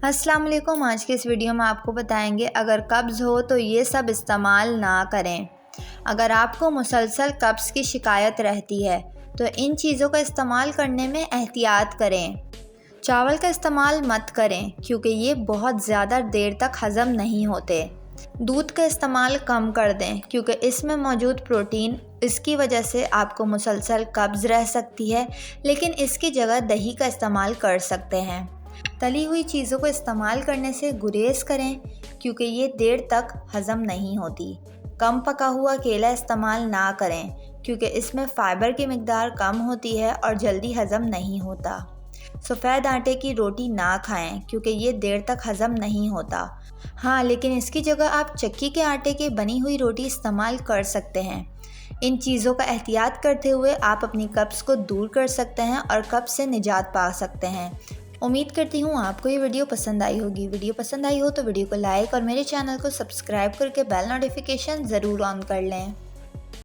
अस्सलाम वालेकुम। आज के इस वीडियो में आपको बताएंगे अगर कब्ज़ हो तो ये सब इस्तेमाल ना करें। अगर आपको मुसलसल कब्ज़ की शिकायत रहती है तो इन चीज़ों का इस्तेमाल करने में एहतियात करें। चावल का इस्तेमाल मत करें क्योंकि ये बहुत ज़्यादा देर तक हज़म नहीं होते। दूध का इस्तेमाल कम कर दें क्योंकि इसमें मौजूद प्रोटीन इसकी वजह से आपको मुसलसल कब्ज़ रह सकती है, लेकिन इसकी जगह दही का इस्तेमाल कर सकते हैं। तली हुई चीज़ों को इस्तेमाल करने से गुरेज करें क्योंकि ये देर तक हज़म नहीं होती। कम पका हुआ केला इस्तेमाल ना करें क्योंकि इसमें फ़ाइबर की मिकदार कम होती है और जल्दी हज़म नहीं होता। सफ़ेद आटे की रोटी ना खाएं क्योंकि ये देर तक हज़म नहीं होता। हाँ, लेकिन इसकी जगह आप चक्की के आटे की बनी हुई रोटी इस्तेमाल कर सकते हैं। इन चीज़ों का एहतियात करते हुए आप अपनी कब्ज़ को दूर कर सकते हैं और कब्ज़ से निजात पा सकते हैं। उम्मीद करती हूँ आपको ये वीडियो पसंद आई होगी। वीडियो पसंद आई हो तो वीडियो को लाइक और मेरे चैनल को सब्सक्राइब करके बेल नोटिफिकेशन ज़रूर ऑन कर लें।